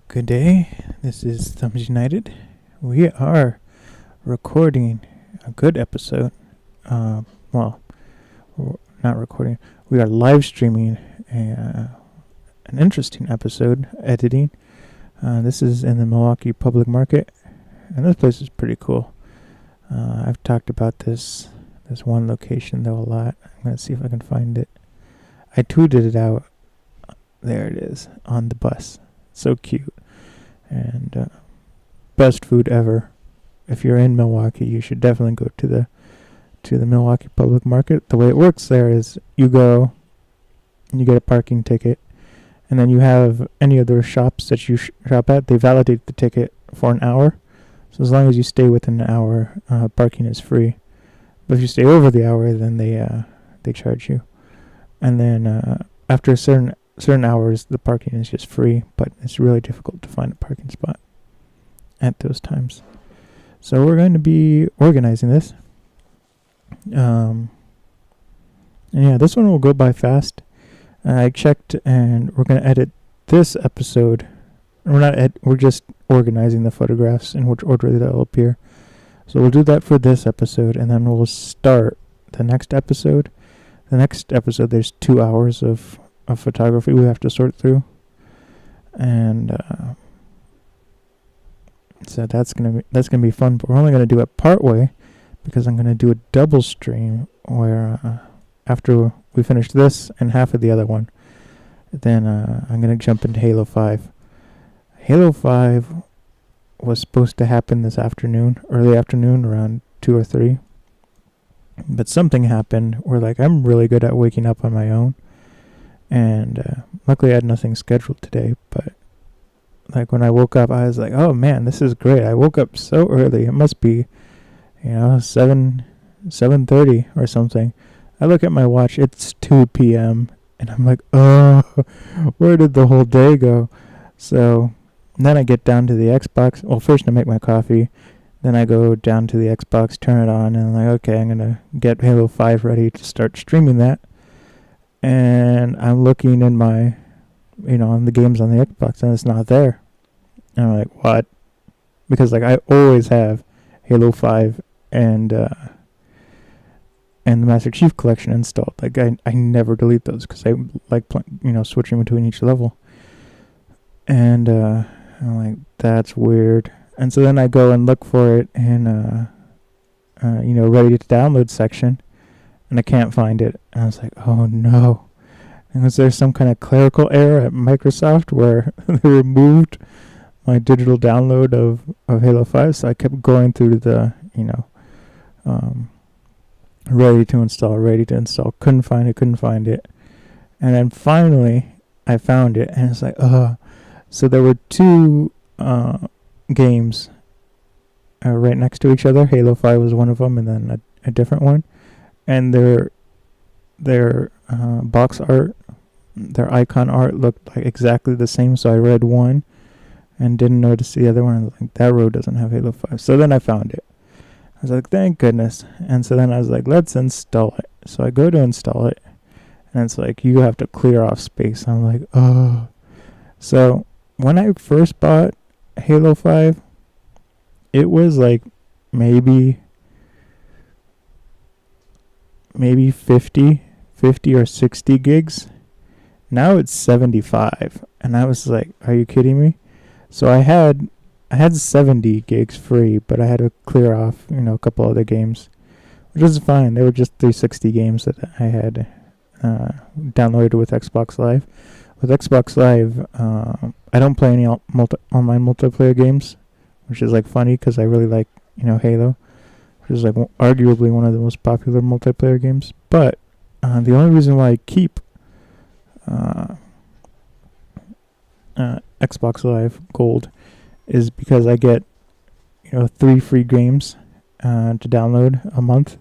Good day. This is Thumbs United. We are recording a good episode. Well, we're not recording. We are live streaming an interesting episode, editing. This is in the Milwaukee public market, and this place is pretty cool. I've talked about this one location though a lot. I'm gonna see if I can find it. I tweeted it out. There it is on the bus. So cute. And best food ever. If you're in Milwaukee, you should definitely go to the Milwaukee public market. The way it works there is you go and you get a parking ticket, and then you have any of the shops that you shop at, they validate the ticket for an hour. So as long as you stay within an hour, parking is free. But if you stay over the hour, then they charge you. And then after a certain hours, the parking is just free, but it's really difficult to find a parking spot at those times. So we're going to be organizing this. And yeah, this one will go by fast. I checked, and we're going to edit this episode. We're just organizing the photographs in which order they'll appear. So we'll do that for this episode, and then we'll start the next episode. The next episode, there's 2 hours of photography we have to sort through, and so that's gonna be fun. But we're only gonna do it part way because I'm gonna do a double stream where after we finish this and half of the other one, then I'm gonna jump into Halo 5. Halo 5 was supposed to happen this afternoon, early afternoon, around 2 or 3. But something happened where, like, I'm really good at waking up on my own. And luckily I had nothing scheduled today. But, like, when I woke up, I was like, oh, man, this is great. I woke up so early. It must be, 7:30 or something. I look at my watch. It's 2 p.m. And I'm like, oh, where did the whole day go? So then I get down to the Xbox. Well, first I make my coffee. Then I go down to the Xbox, turn it on, and I'm like, okay, I'm going to get Halo 5 ready to start streaming that. And I'm looking in my, on the games on the Xbox, and it's not there. And I'm like, what? Because, like, I always have Halo 5 and the Master Chief Collection installed. Like, I never delete those because I like, switching between each level. And I'm like, that's weird. And so then I go and look for it in, ready to download section, and I can't find it. And I was like, oh no. And was there some kind of clerical error at Microsoft where they removed my digital download of Halo 5? So I kept going through the, ready to install. Couldn't find it. And then finally I found it, and it's like, so there were two games right next to each other. Halo 5 was one of them, and then a different one. And their box art, their icon art looked like exactly the same. So I read one and didn't notice the other one. I was like, that row doesn't have Halo 5. So then I found it. I was like, thank goodness. And so then I was like, let's install it. So I go to install it, and it's like, you have to clear off space. I'm like, oh. So when I first bought Halo 5, it was like maybe 50 or 60 gigs. Now it's 75, and I was like, are you kidding me? So I had 70 gigs free, but I had to clear off a couple other games, which is fine. They were just 360 games that I had downloaded with Xbox Live. With Xbox Live, I don't play any online multiplayer games, which is like funny because I really like Halo, which is like arguably one of the most popular multiplayer games. But the only reason why I keep Xbox Live Gold is because I get 3 free games to download a month,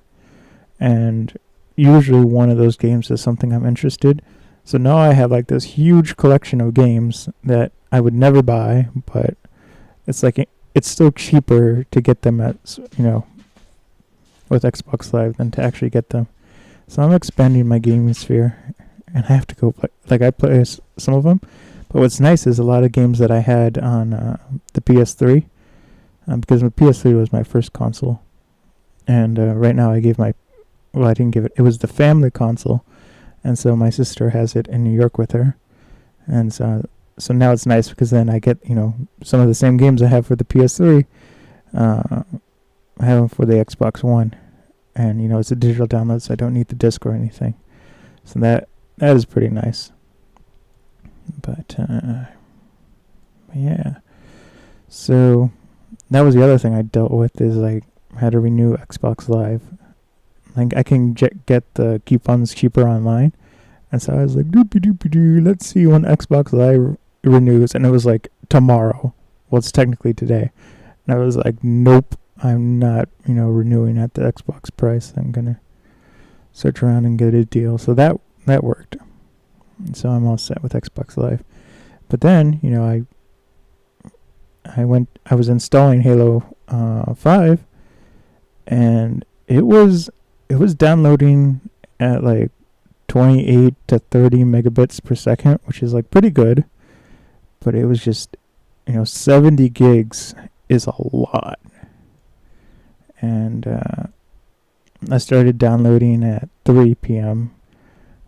and usually one of those games is something I'm interested. So now I have like this huge collection of games that I would never buy, but it's like it's still cheaper to get them at with Xbox Live than to actually get them. So I'm expanding my gaming sphere, and I have to go play. Like, I play some of them, But what's nice is a lot of games that I had on the PS3, because the PS3 was my first console, and right now I didn't give it. It was the family console, and so my sister has it in New York with her, and so now it's nice because then I get some of the same games I have for the PS3. I have them for the Xbox One, and it's a digital download, so I don't need the disc or anything. So that is pretty nice. But yeah, so that was the other thing I dealt with, is like I had to renew Xbox Live. Like I can get the coupons cheaper online, and so I was like, doopy doopy doo, let's see when Xbox Live renews, and it was like tomorrow. Well, it's technically today, and I was like, nope, I'm not renewing at the Xbox price. I'm gonna search around and get a deal. So that worked. And so I'm all set with Xbox Live. But then, I was installing Halo 5, and it was downloading at like 28 to 30 megabits per second, which is like pretty good. But it was just, 70 gigs is a lot. And I started downloading at 3 p.m.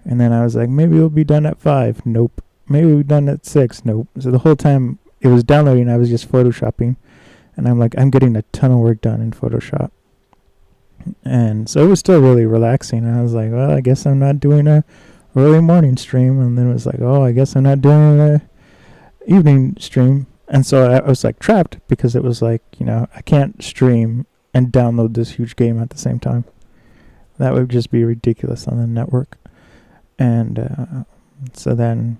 And then I was like, maybe it'll be done at 5. Nope. Maybe it'll be done at 6. Nope. So the whole time it was downloading, I was just Photoshopping. And I'm like, I'm getting a ton of work done in Photoshop. And so it was still really relaxing. And I was like, well, I guess I'm not doing a early morning stream. And then it was like, oh, I guess I'm not doing a evening stream. And so I was like trapped, because it was like, I can't stream and download this huge game at the same time. That would just be ridiculous on the network. And so then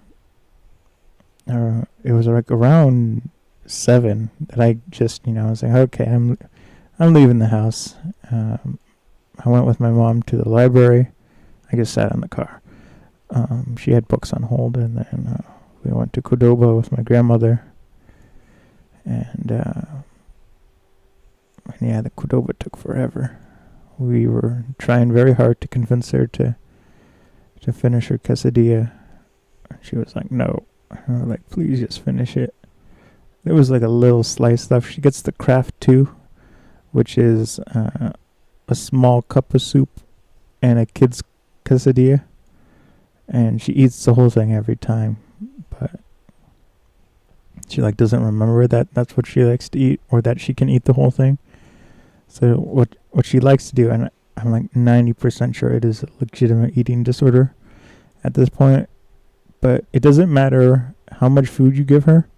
it was like around 7 that I just, I was like, okay, I'm leaving the house. I went with my mom to the library. I just sat in the car. She had books on hold, and then we went to Cordoba with my grandmother. And yeah, the Cordoba took forever. We were trying very hard to convince her to finish her quesadilla. She was like, no. And I was like, please just finish it. There was like a little slice left. She gets the Kraft 2, which is a small cup of soup and a kid's quesadilla. And she eats the whole thing every time. But she doesn't remember that that's what she likes to eat, or that she can eat the whole thing. So what she likes to do, and I'm like 90% sure it is a legitimate eating disorder at this point, but it doesn't matter how much food you give her,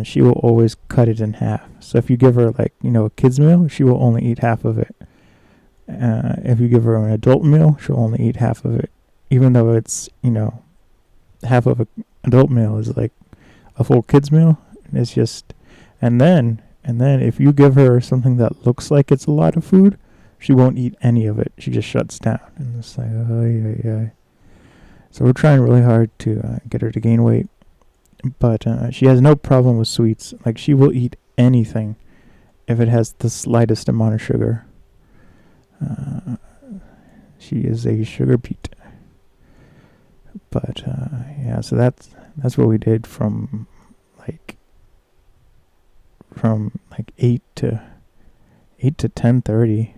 she will always cut it in half. So if you give her a kid's meal, she will only eat half of it. If you give her an adult meal, she'll only eat half of it, even though it's half of an adult meal is like a full kid's meal. It's just, and then if you give her something that looks like it's a lot of food, she won't eat any of it. She just shuts down. And it's like, oh, yeah. So we're trying really hard to get her to gain weight. But she has no problem with sweets. Like, she will eat anything if it has the slightest amount of sugar. She is a sugar beet. But yeah, so that's what we did from 8 to 10:30.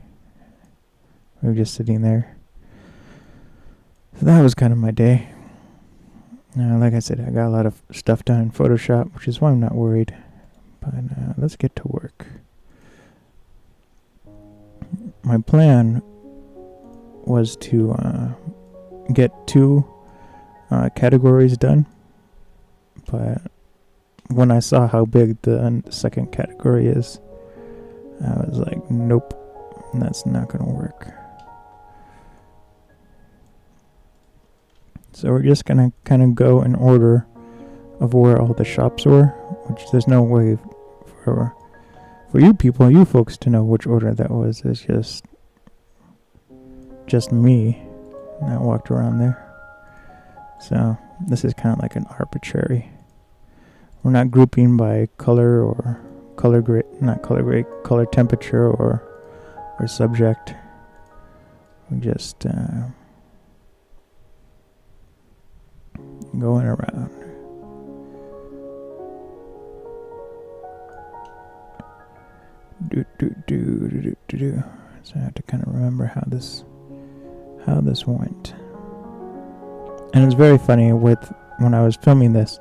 We were just sitting there. So that was kind of my day. Like I said, I got a lot of stuff done in Photoshop, which is why I'm not worried. But let's get to work. My plan was to get 2 categories done. But when I saw how big the second category is, I was like, nope, that's not going to work. So we're just going to kind of go in order of where all the shops were, which there's no way for you folks to know which order that was. It's just me that walked around there. So this is kind of like an arbitrary. We're not grouping by color or color grade, not color grade, color temperature or subject. We just going around. So I have to kind of remember how this went. And it's very funny when I was filming this.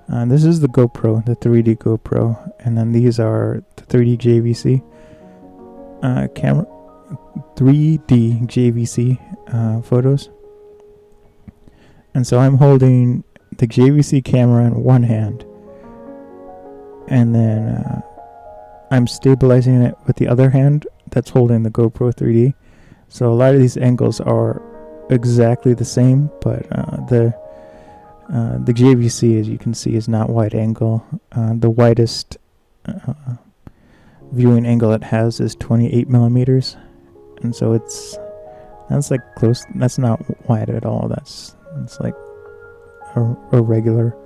This is the GoPro, the 3D GoPro, and then these are the 3D JVC camera, 3D JVC photos. And so I'm holding the JVC camera in one hand, and then I'm stabilizing it with the other hand that's holding the GoPro 3D. So a lot of these angles are exactly the same, but the JVC, as you can see, is not wide angle. The widest viewing angle it has is 28 millimeters, and so that's like close. That's not wide at all. It's like a regular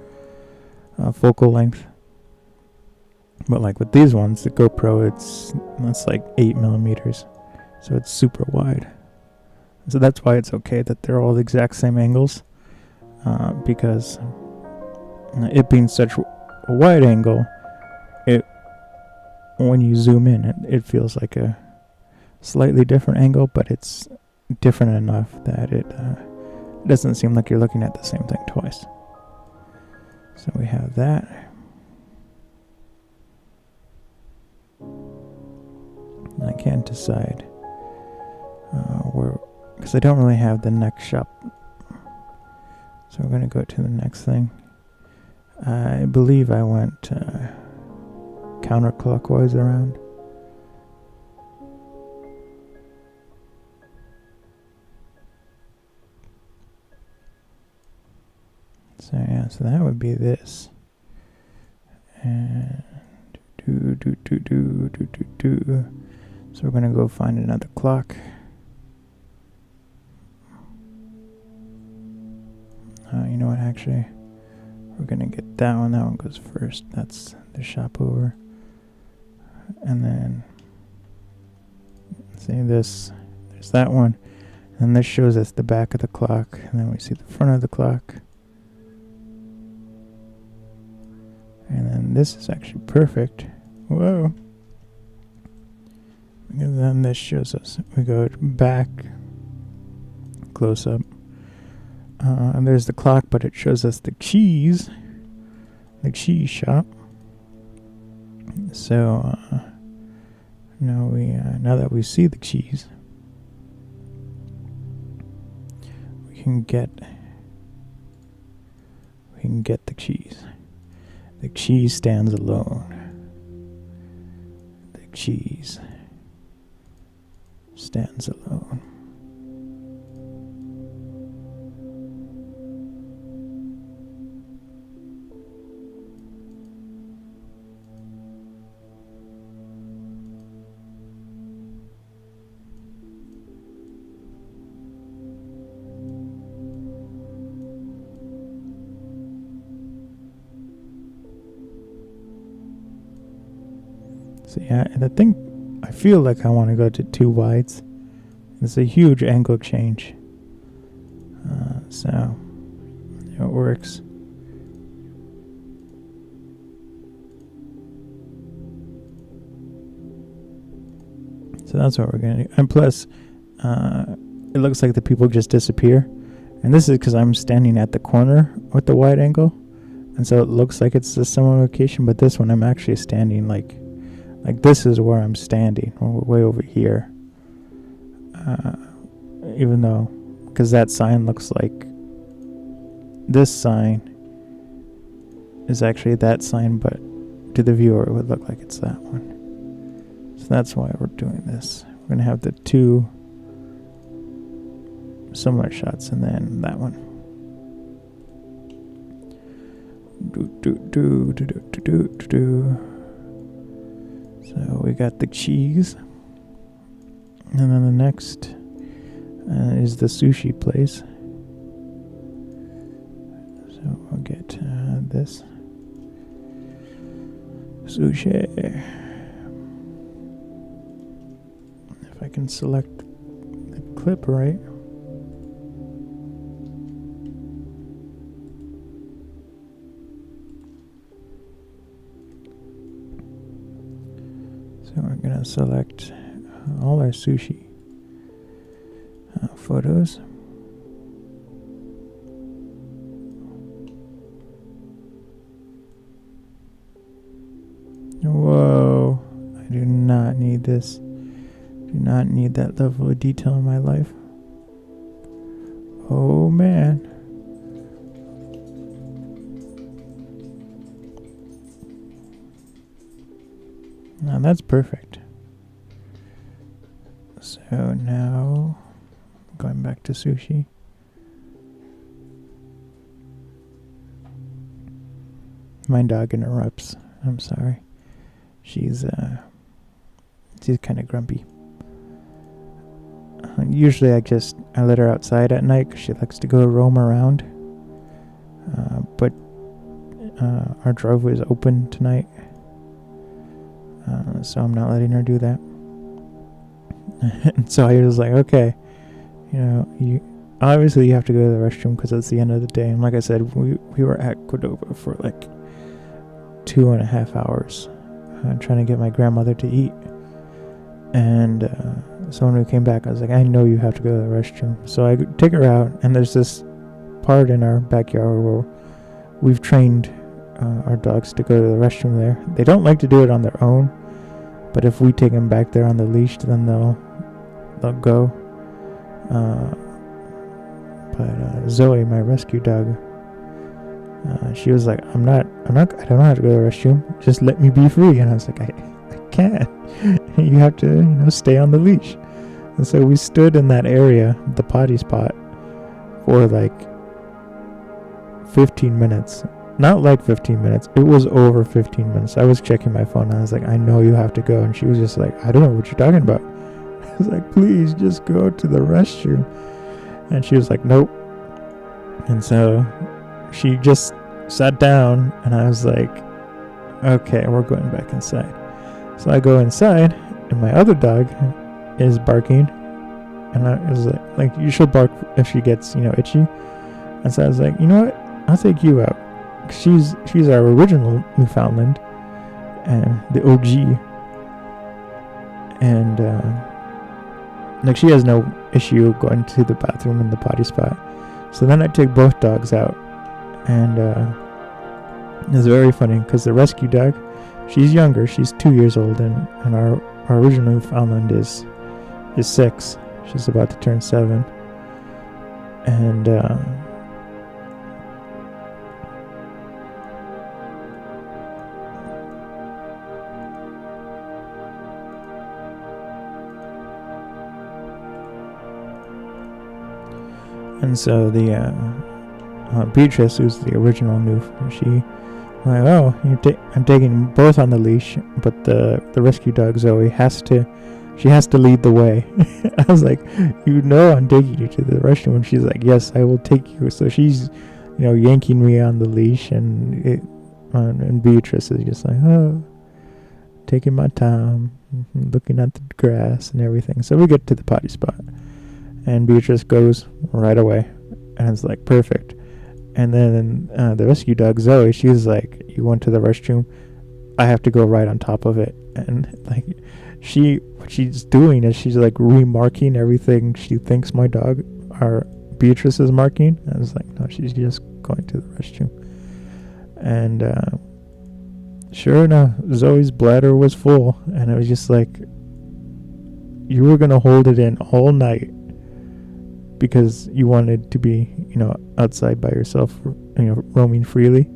focal length. But like with these ones, the GoPro, that's like 8 millimeters, so it's super wide. So that's why it's okay that they're all the exact same angles. Because it being such a wide angle, when you zoom in, it feels like a slightly different angle, but it's different enough that it doesn't seem like you're looking at the same thing twice. So we have that. And I can't decide where, because I don't really have the next shop. So we're going to go to the next thing. I believe I went counterclockwise around. So yeah, so that would be this. And so we're going to go find another clock. You know what, actually, we're going to get that one. That one goes first. That's the shop over. And then, see this, there's that one. And this shows us the back of the clock. And then we see the front of the clock. And then this is actually perfect. Whoa. And then this shows us, we go back, close up. And there's the clock, but it shows us the cheese shop. So now that we see the cheese, we can get the cheese. The cheese stands alone. The cheese stands alone. So yeah, and I feel like I want to go to 2 wides. It's a huge angle change. So it works. So that's what we're going to do. And plus, it looks like the people just disappear. And this is because I'm standing at the corner with the wide angle. And so it looks like it's a similar location, but this one I'm actually standing like this is where I'm standing, way over here. Even though, because that sign looks like, this sign is actually that sign, but to the viewer it would look like it's that one. So that's why we're doing this. We're going to have the 2 similar shots and then that one. So we got the cheese, and then the next is the sushi place. So I'll get this sushi. If I can select the clip right. So we're gonna select all our sushi photos. Whoa, I do not need this. Do not need that level of detail in my life. Oh man. Now that's perfect. So now, going back to sushi. My dog interrupts. I'm sorry. She's kind of grumpy. Usually I let her outside at night because she likes to go roam around. But our driveway is open tonight. So I'm not letting her do that. And so I was like, okay, you obviously you have to go to the restroom because it's the end of the day. And like I said, we were at Cordova for like 2.5 hours trying to get my grandmother to eat. And so when we came back, I was like, I know you have to go to the restroom. So I take her out, and there's this part in our backyard where we've trained our dogs to go to the restroom there. They don't like to do it on their own, but if we take them back there on the leash, then they'll go. But Zoe, my rescue dog, she was like, I don't know how to go to the restroom. Just let me be free. And I was like, I can't. You have to, stay on the leash. And so we stood in that area, the potty spot, for like 15 minutes. Not like 15 minutes. It was over 15 minutes. I was checking my phone. And I was like, I know you have to go. And she was just like, I don't know what you're talking about. I was like, please just go to the restroom. And she was like, nope. And so she just sat down, and I was like, okay, we're going back inside. So I go inside, and my other dog is barking, and I was like you should bark if she gets itchy. And so I was like, you know what, I'll take you out. She's our original Newfoundland and the OG, and like she has no issue going to the bathroom in the potty spot. So then I take both dogs out, and it's very funny because the rescue dog, she's younger, she's 2 years old, and our original Newfoundland is 6. She's about to turn 7, and so the Beatrice, who's the original Newf, she like, oh, I'm taking both on the leash, but the rescue dog Zoe has to lead the way. I was like, I'm taking you to the restroom, and she's like, yes, I will take you. So she's yanking me on the leash, and Beatrice is just like, oh, taking my time, looking at the grass and everything. So we get to the potty spot, and Beatrice goes right away, and it's like perfect. And then the rescue dog Zoe, she's like, you went to the restroom, I have to go right on top of it. And like what she's doing is she's like remarking everything she thinks my dog or Beatrice is marking. I was like, no, she's just going to the restroom. And sure enough, Zoe's bladder was full, and it was just like, you were gonna hold it in all night because you wanted to be outside by yourself, roaming freely.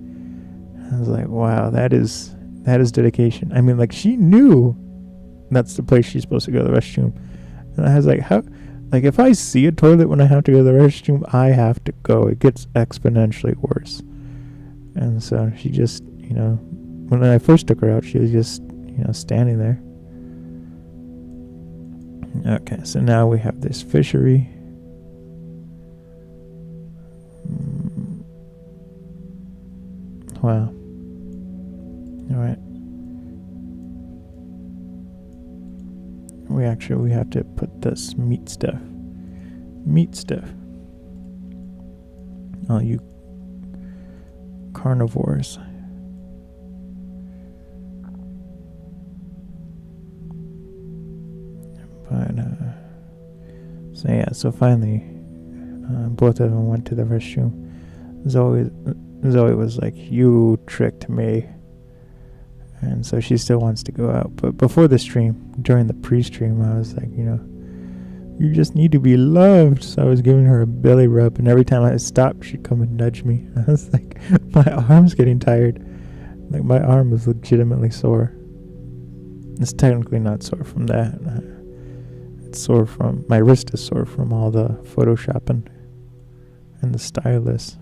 I was like, wow, that is dedication. I mean, like, she knew that's the place she's supposed to go to the restroom. And I was like, how, like, if I see a toilet when I have to go to the restroom, I have to go. It gets exponentially worse. And so she just, when I first took her out, she was just, standing there. Okay, so now we have this fishery. Wow. Alright. We have to put this meat stuff. Oh, you carnivores. So yeah, so finally, both of them went to the restroom. Zoe was like, "You tricked me," and so she still wants to go out. But before the stream, during the pre-stream, I was like, you just need to be loved. So I was giving her a belly rub, and every time I stopped, she'd come and nudge me. I was like, my arm's getting tired. Like, my arm is legitimately sore. It's technically not sore from that. It's sore from, my wrist is sore from all the photoshopping and the stylus.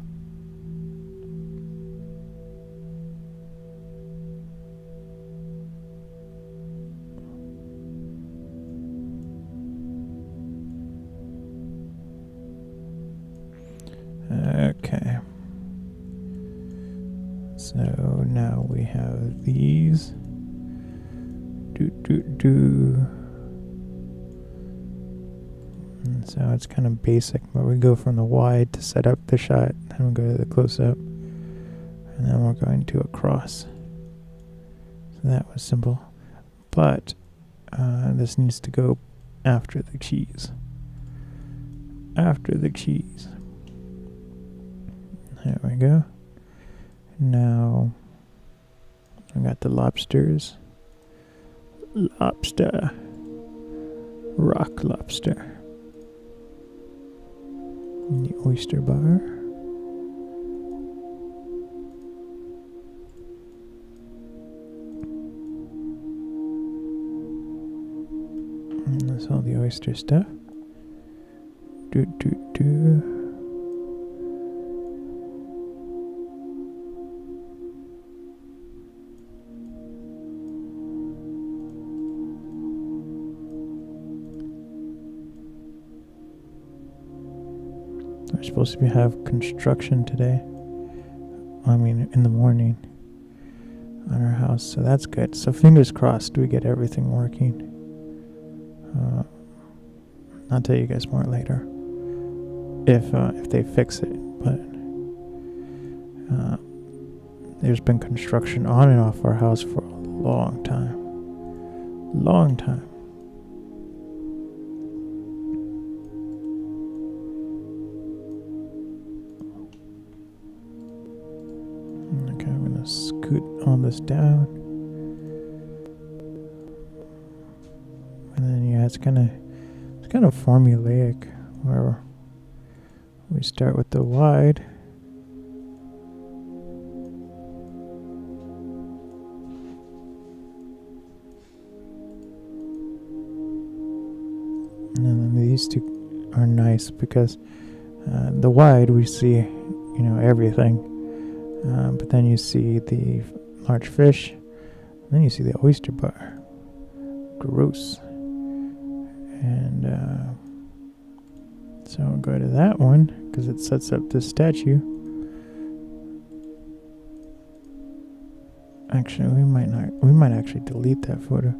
Okay. So now we have these. And so it's kind of basic, but we go from the wide to set up the shot, then we go to the close-up, and then we're going to a cross. So that was simple. But this needs to go after the cheese. After the cheese. There we go. Now I got the lobsters. Lobster. Rock lobster. And the oyster bar. And that's all the oyster stuff. We're supposed to have construction today. I mean, in the morning on our house, so that's good. So fingers crossed we get everything working. I'll tell you guys more later if they fix it. But there's been construction on and off our house for a long time. Long time. Okay, I'm gonna scoot all this down. And then yeah, it's kind of formulaic where we start with the wide. And then these two are nice because the wide we see, everything. But then you see the large fish, and then you see the oyster bar. Gross. And so we'll go to that one because it sets up this statue. Actually, we might actually delete that photo.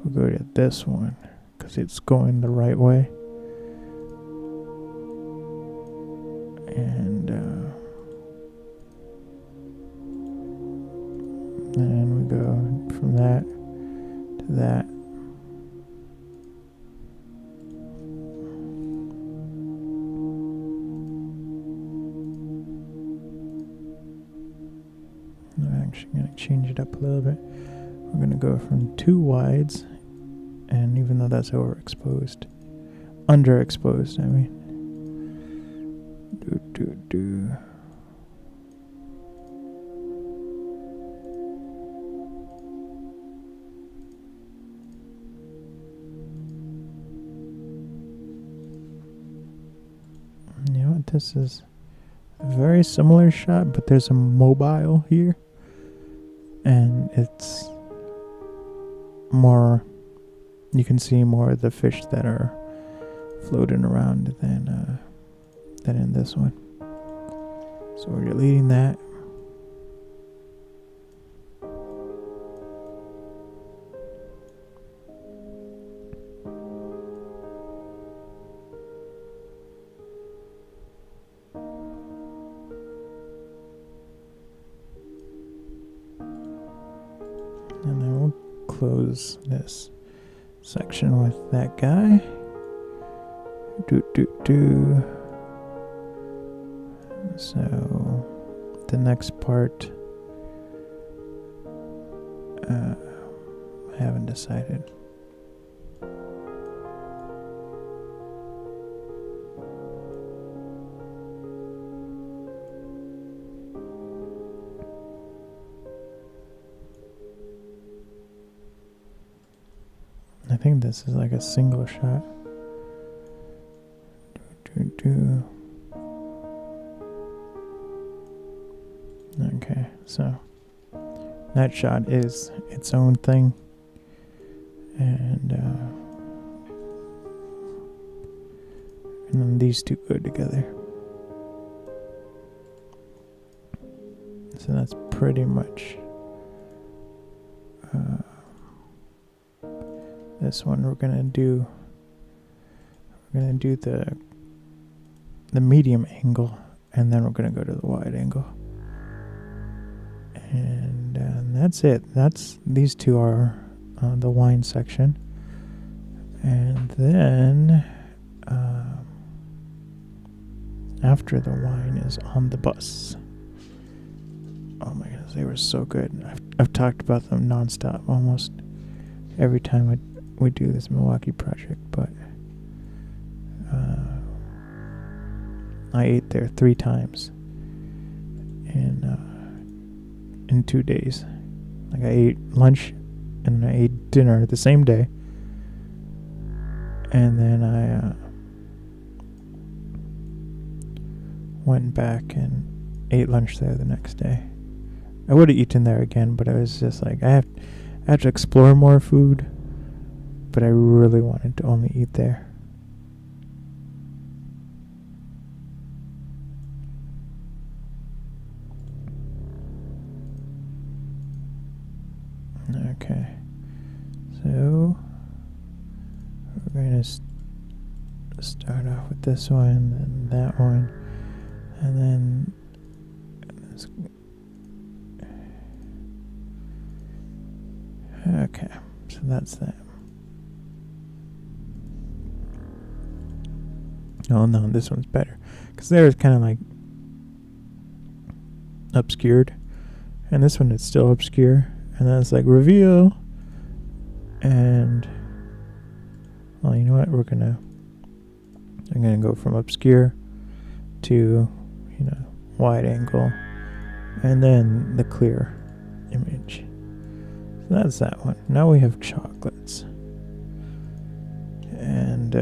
We'll go to this one because it's going the right way. And then we go from that to that. I'm actually going to change it up a little bit. We're going to go from 2 wides, and even though that's underexposed, I mean. You know what, this is a very similar shot, but there's a mobile here, and it's more, you can see more of the fish that are floating around than in this one. So we're deleting that. And then we'll close this section with that guy. So the next part, I haven't decided. I think this is like a single shot. Okay, so that shot is its own thing, and then these two go together. So that's pretty much this one. We're gonna do the medium angle, and then we're gonna go to the wide angle, and that's it. These two are the wine section, and then after the wine is on the bus. Oh my goodness, they were so good. I've talked about them nonstop almost every time we do this Milwaukee project, but I ate there 3 times in 2 days. Like, I ate lunch and I ate dinner the same day, and then I went back and ate lunch there the next day. I would have eaten there again, but I was just like, I have to explore more food, but I really wanted to only eat there. Okay, so we're going to start off with this one, then that one, and then this. Okay, so that's that. Oh no, this one's better, because there is kind of like obscured, and this one is still obscure, and then it's like reveal, and well, you know what? I'm gonna go from obscure to, wide angle, and then the clear image. So that's that one. Now we have chocolates and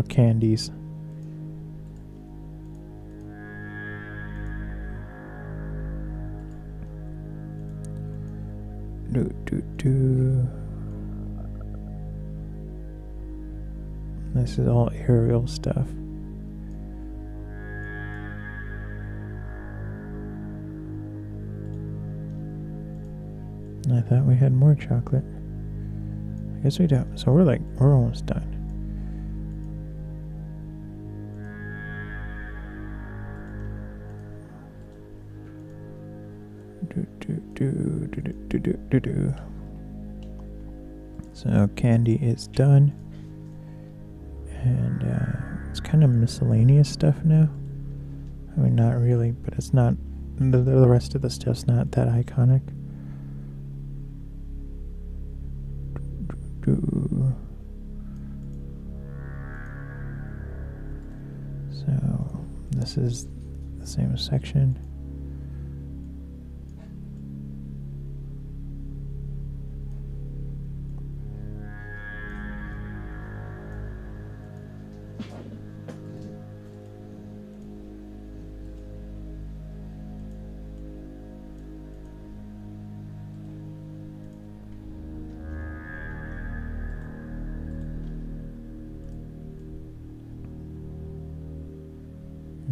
candies. This is all aerial stuff. I thought we had more chocolate. I guess we don't. So we're almost done. So candy is done, and it's kind of miscellaneous stuff now. I mean, not really, but it's not. The rest of the stuff's not that iconic. So this is the same section.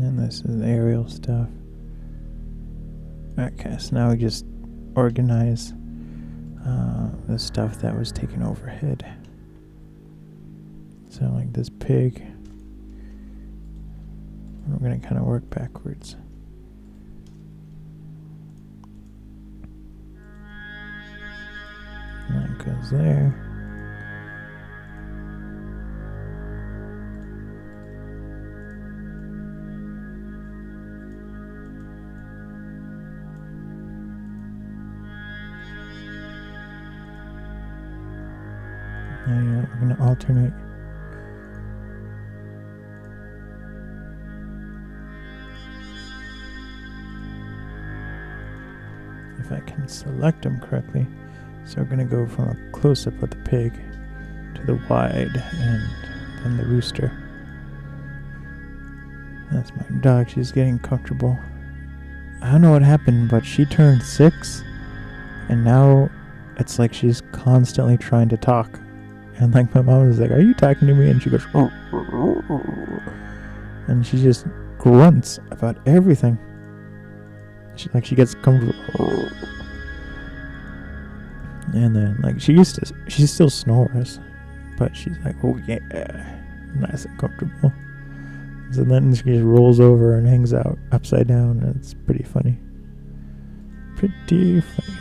And this is aerial stuff. Okay, so now we just organize the stuff that was taken overhead. So like this pig. We're going to kind of work backwards. And that goes there. And we're gonna alternate. If I can select them correctly. So we're gonna go from a close-up of the pig to the wide and then the rooster. That's my dog. She's getting comfortable. I don't know what happened, but she turned 6 and now it's like she's constantly trying to talk. And like my mom is like, "Are you talking to me?" And she goes, and she just grunts about everything. She gets comfortable. And then like she still snores, but she's like, "Oh yeah, nice and comfortable." So then she just rolls over and hangs out upside down, and it's pretty funny. Pretty funny.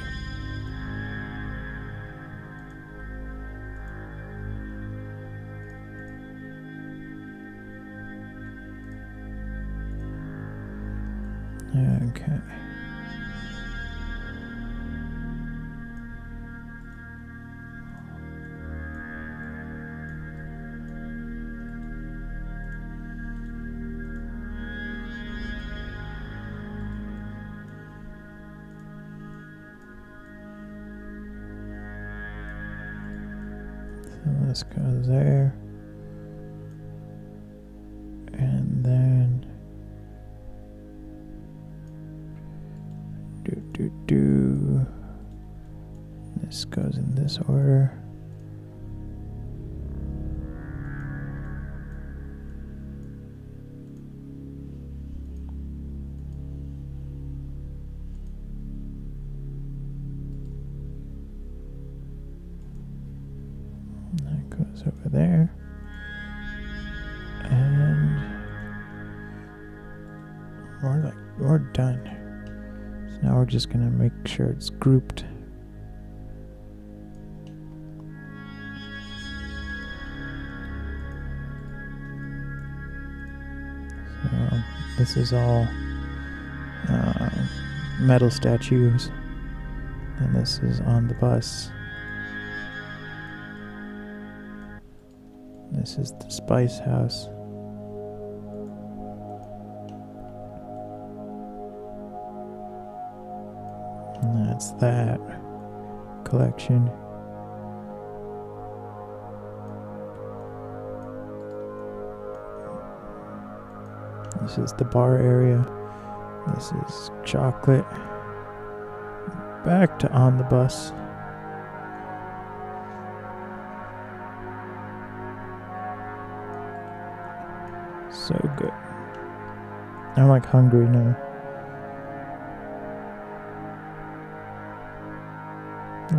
Okay. So this goes there. And then this goes in this order. That goes over there. And we're done. So now we're just gonna make sure it's grouped. So this is all metal statues, and this is on the bus. This is the Spice House. And that's that collection. This is the bar area. This is chocolate. Back to on the bus. So good. I'm like hungry now.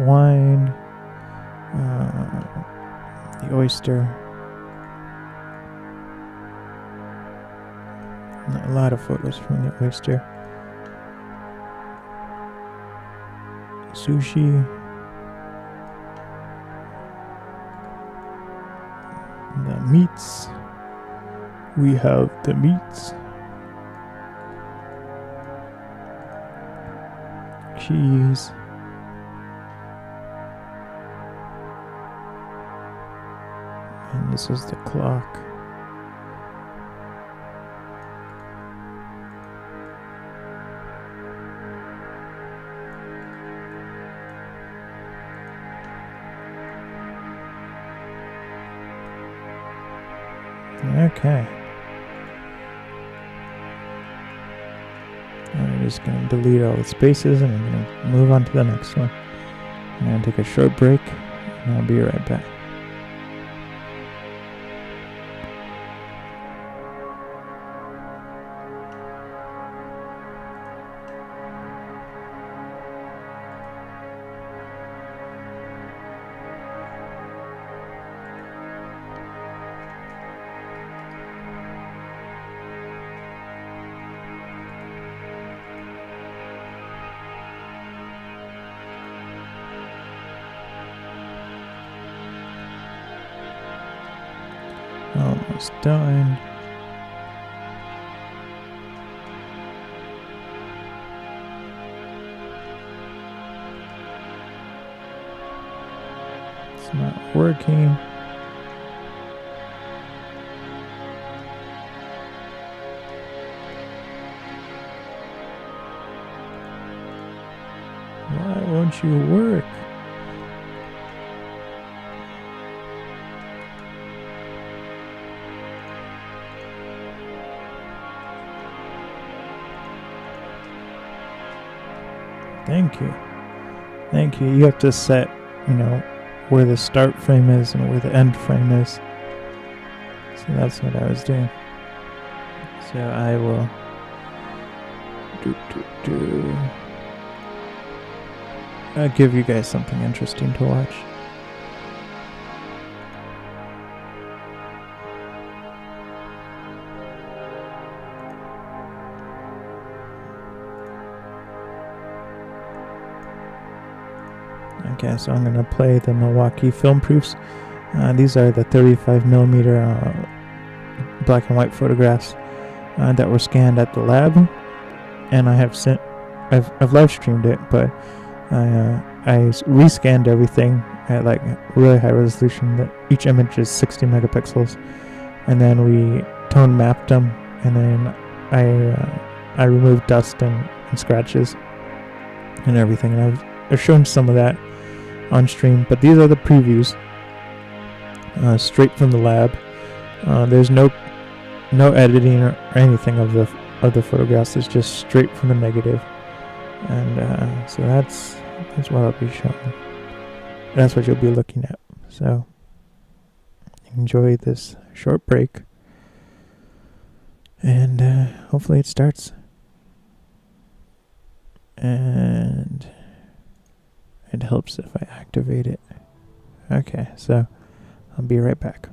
Wine. The oyster. A lot of photos from the oyster. Sushi. The meats. We have the meats. Cheese. And this is the clock. Okay. I'm just going to delete all the spaces and I'm going to move on to the next one. I'm going to take a short break and I'll be right back. Almost done. It's not working. Why won't you work? Thank you. Thank you. You have to set, where the start frame is and where the end frame is. So that's what I was doing. So I will I'll give you guys something interesting to watch. Okay, so I'm going to play the Milwaukee film proofs. These are the 35mm black and white photographs that were scanned at the lab, and I've live streamed it, but I rescanned everything at like really high resolution. That each image is 60 megapixels, and then we tone mapped them, and then I removed dust and scratches and everything, and I've shown some of that on stream, but these are the previews straight from the lab. There's no editing or anything of the photographs. It's just straight from the negative, and so that's what I'll be showing. That's what you'll be looking at. So enjoy this short break, and hopefully it starts. And it helps if I activate it. Okay, so I'll be right back.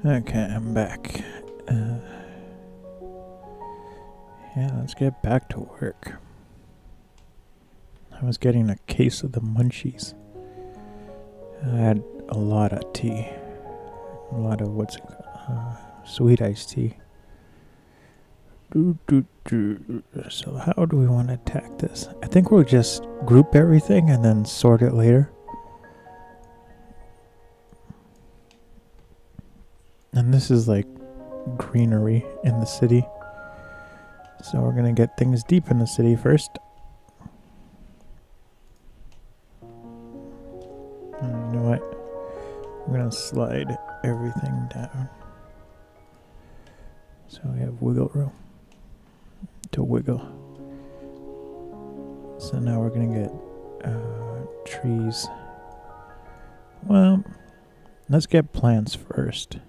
Okay, I'm back. Yeah, let's get back to work. I was getting a case of the munchies. I had a lot of tea. A lot of sweet iced tea. So how do we want to attack this? I think we'll just group everything and then sort it later. And this is like greenery in the city. So we're gonna get things deep in the city first. And you know what? I'm gonna slide everything down. So we have wiggle room to wiggle. So now we're gonna get trees. Well, let's get plants first.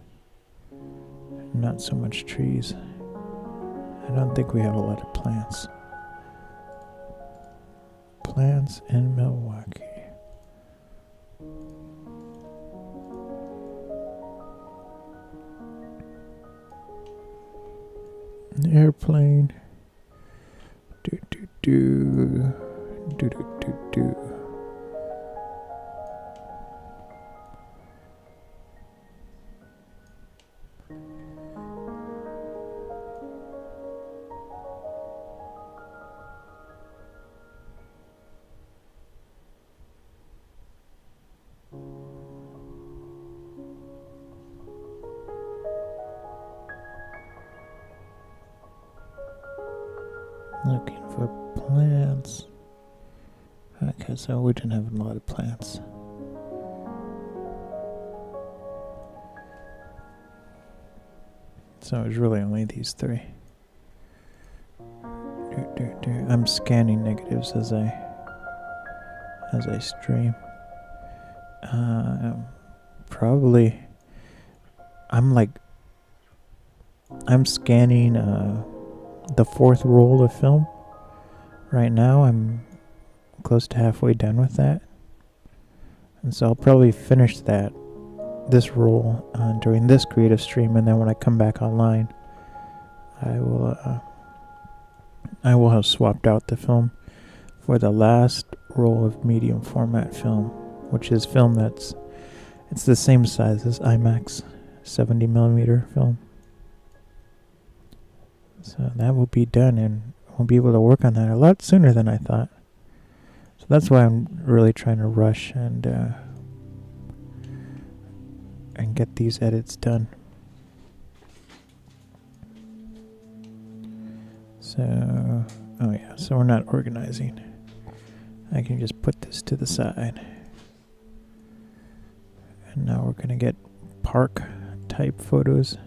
Not so much trees. I don't think we have a lot of plants. Plants in Milwaukee. An airplane. Do do do do do do do. Looking for plants. Okay, so we didn't have a lot of plants. So it was really only these three. I'm scanning negatives as I stream. Probably I'm scanning the fourth roll of film. Right now I'm close to halfway done with that. And so I'll probably finish this roll during this creative stream, and then when I come back online, I will have swapped out the film for the last roll of medium format film, which is film it's the same size as IMAX 70mm film. So that will be done, and we'll be able to work on that a lot sooner than I thought. So that's why I'm really trying to rush and get these edits done. So, oh yeah, so we're not organizing. I can just put this to the side. And now we're gonna get park type photos.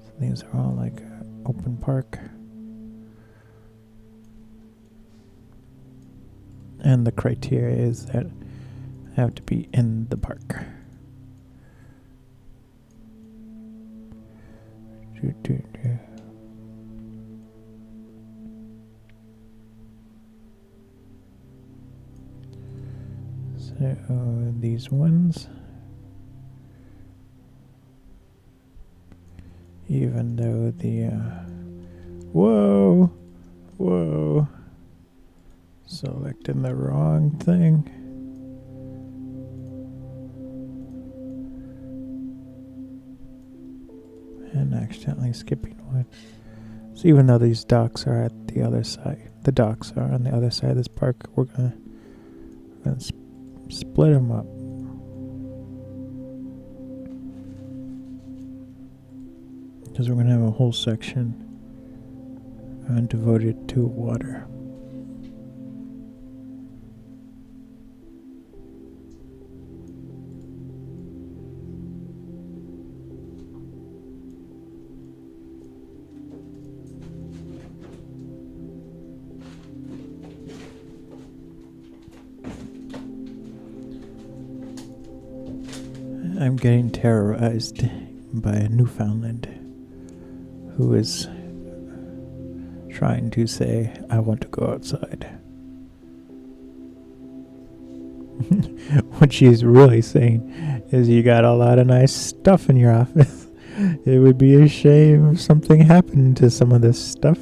So these are all like open park. And the criteria is that I have to be in the park. So these ones, even though the whoa, selecting the wrong thing. And accidentally skipping one. So even though these docks are at the other side, the docks are on the other side of this park, we're gonna split them up. Because we're gonna have a whole section devoted to water. I'm getting terrorized by a Newfoundland who is trying to say, I want to go outside. What she's really saying is you got a lot of nice stuff in your office. It would be a shame if something happened to some of this stuff.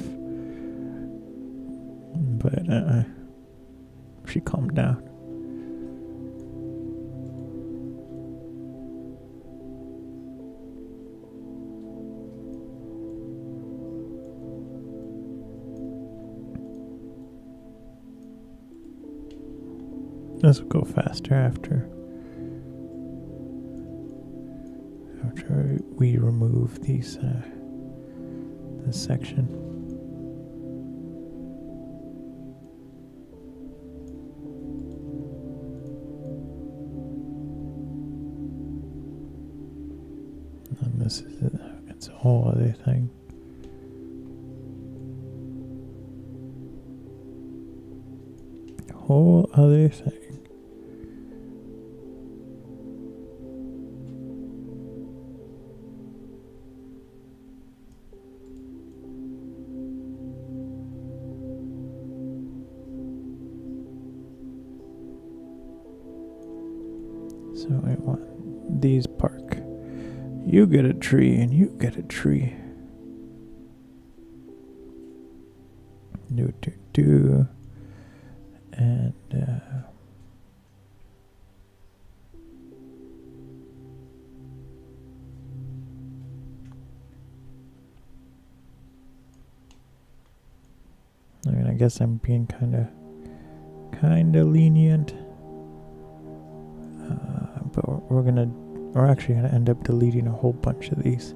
But she calmed down. This will go faster after we remove these this section. And this is it. It's a whole other thing. Whole other thing. So I want these park. You get a tree and you get a tree. Do. And I mean, I guess I'm being kind of lenient. But we're actually gonna end up deleting a whole bunch of these.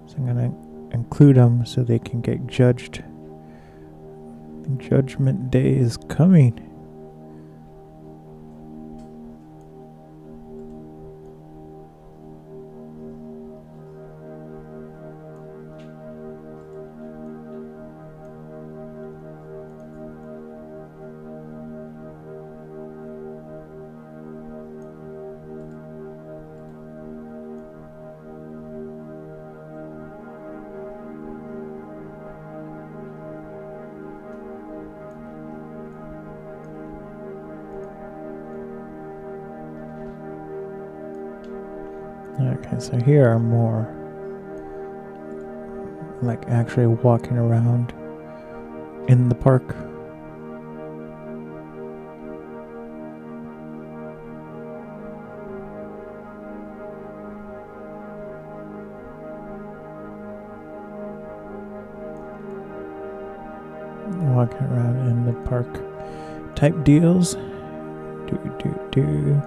So I'm gonna include them so they can get judged. Judgment Day is coming. Okay, so here are more like actually walking around in the park. Walking around in the park type deals. Do.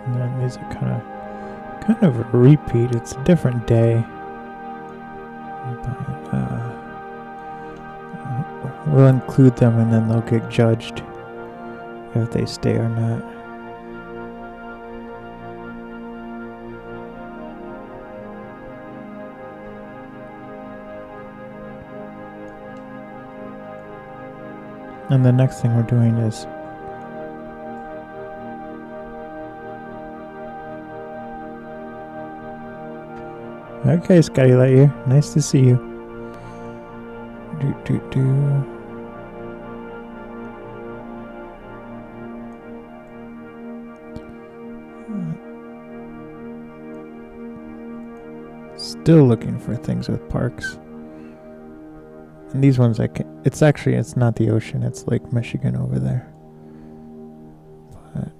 And then these are kind of a repeat. It's a different day, but we'll include them, and then they'll get judged if they stay or not. And the next thing we're doing is okay, Scotty Lightyear. Nice to see you. Do. Still looking for things with parks. And these ones it's not the ocean, it's Lake Michigan over there. But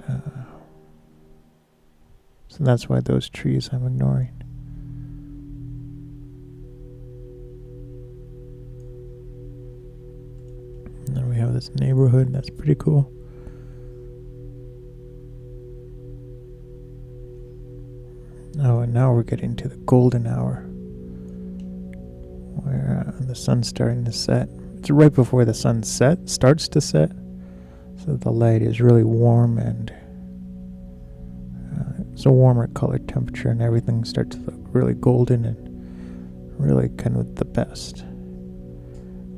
so that's why those trees I'm ignoring. And then we have this neighborhood, that's pretty cool. Oh, and now we're getting to the golden hour, where the sun's starting to set. It's right before the sun starts to set, so the light is really warm, and it's a warmer color temperature, and everything starts to look really golden, and really kind of the best.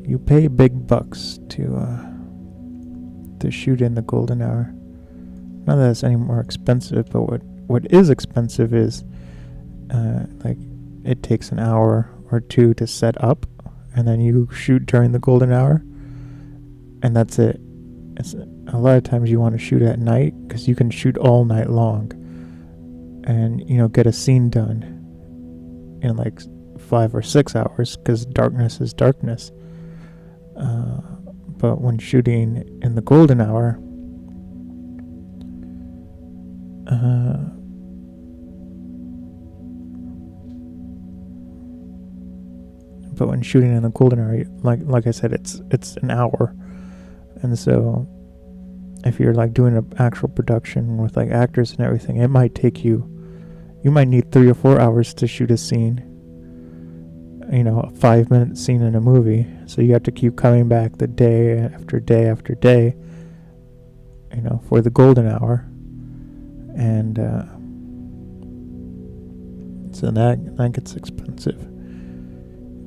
You pay big bucks to shoot in the golden hour. Not that it's any more expensive, but what is expensive is like it takes an hour or two to set up, and then you shoot during the golden hour, and that's it. It's a lot of times you want to shoot at night because you can shoot all night long, and get a scene done in like 5 or 6 hours because darkness is darkness. But when shooting in the golden hour, like I said, it's an hour, and so if you're like doing an actual production with like actors and everything, it might take you might need 3 or 4 hours to shoot a scene. A 5-minute scene in a movie, so you have to keep coming back the day after day after day, for the golden hour, and so that gets expensive.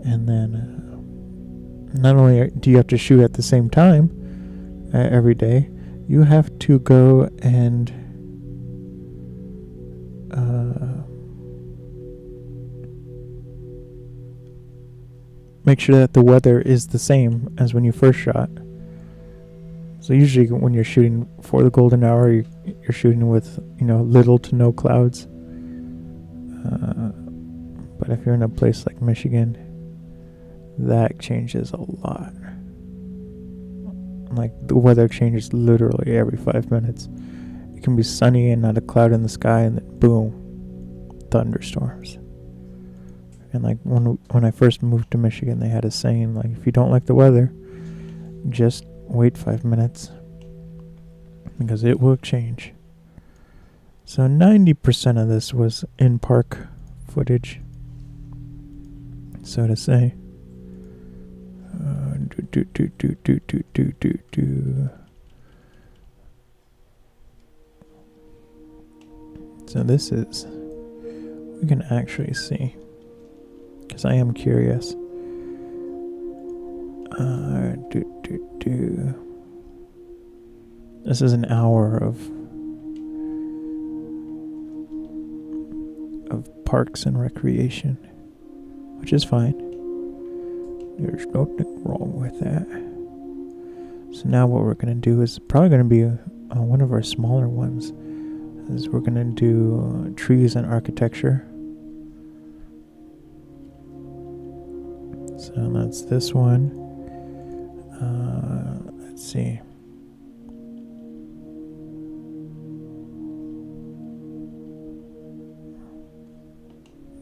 And then not only do you have to shoot at the same time every day, you have to go and make sure that the weather is the same as when you first shot. So usually when you're shooting for the golden hour, you're shooting with little to no clouds. But if you're in a place like Michigan, that changes a lot. Like the weather changes literally every 5 minutes. It can be sunny and not a cloud in the sky, and then boom, thunderstorms. And like when I first moved to Michigan, they had a saying like, if you don't like the weather, just wait 5 minutes because it will change. So 90% of this was in park footage, so to say. So this is, we can actually see, because I am curious. This is an hour of parks and recreation, which is fine. There's nothing wrong with that. So now what we're going to do is probably going to be one of our smaller ones. Is we're going to do trees and architecture. So that's this one. Let's see.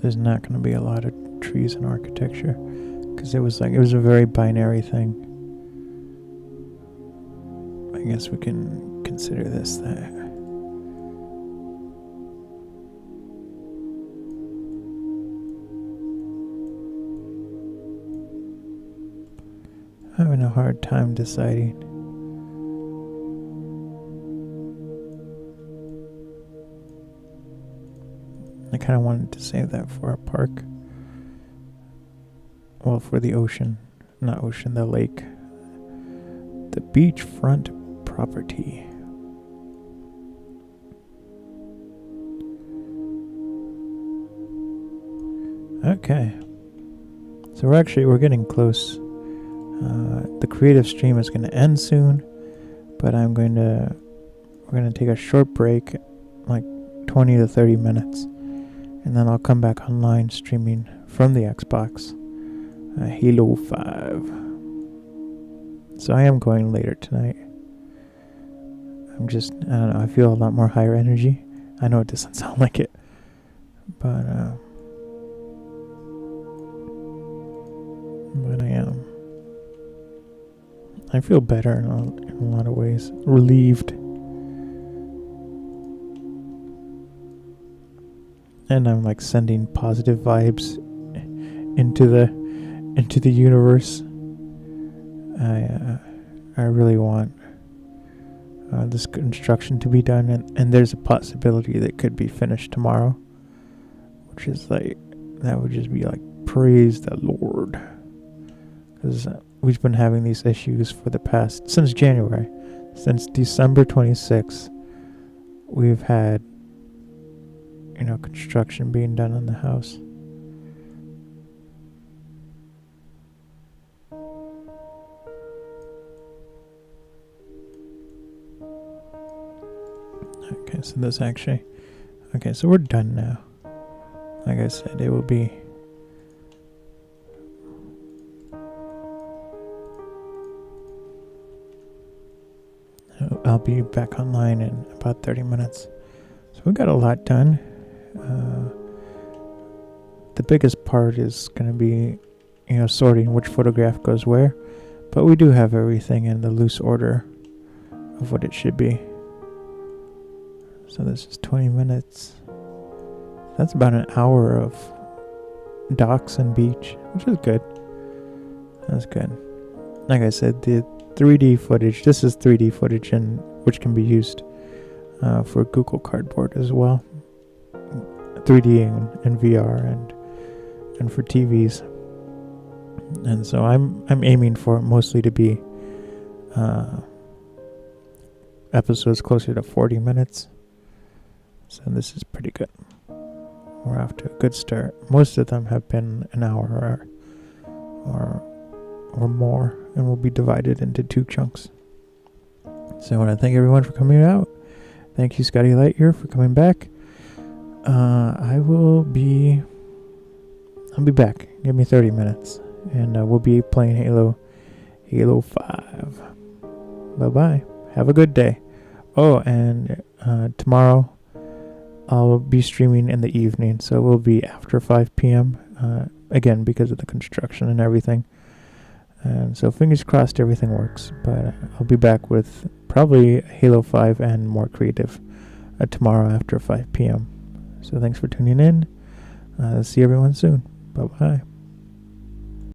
There's not going to be a lot of trees and architecture because it was a very binary thing. I guess we can consider this that. Having a hard time deciding. I kind of wanted to save that for a park. Well, for the ocean. Not ocean, the lake. The beachfront property. Okay. So we're getting close. The creative stream is going to end soon, but we're going to take a short break, like 20 to 30 minutes, and then I'll come back online streaming from the Xbox, Halo 5. So I am going later tonight. I don't know, I feel a lot more higher energy. I know it doesn't sound like it, but I am. I feel better in a lot of ways. Relieved. And I'm like sending positive vibes into the universe. I really want this construction to be done, and there's a possibility that it could be finished tomorrow, which is like, that would just be like Praise the Lord. Because we've been having these issues for the past, since January. Since December 26th, we've had, construction being done on the house. Okay, so this actually... Okay, so we're done now. Like I said, it will be... I'll be back online in about 30 minutes. So we got a lot done. The biggest part is going to be, sorting which photograph goes where. But we do have everything in the loose order of what it should be. So this is 20 minutes. That's about an hour of docks and beach, which is good. That's good. Like I said, the 3D footage, this is 3D footage and which can be used for Google Cardboard as well. 3D and VR and for TVs. And so I'm aiming for it mostly to be episodes closer to 40 minutes. So this is pretty good. We're off to a good start. Most of them have been an hour or more, and will be divided into 2 chunks. So I want to thank everyone for coming out. Thank you, Scotty Lightyear, for coming back. I'll be back. Give me 30 minutes, and we'll be playing Halo 5. Bye-bye. Have a good day. Oh, and tomorrow I'll be streaming in the evening, so it will be after 5 p.m. Again, because of the construction and everything. And so fingers crossed everything works. But I'll be back with probably Halo 5 and more creative tomorrow after 5 p.m. So thanks for tuning in. See everyone soon. Bye-bye.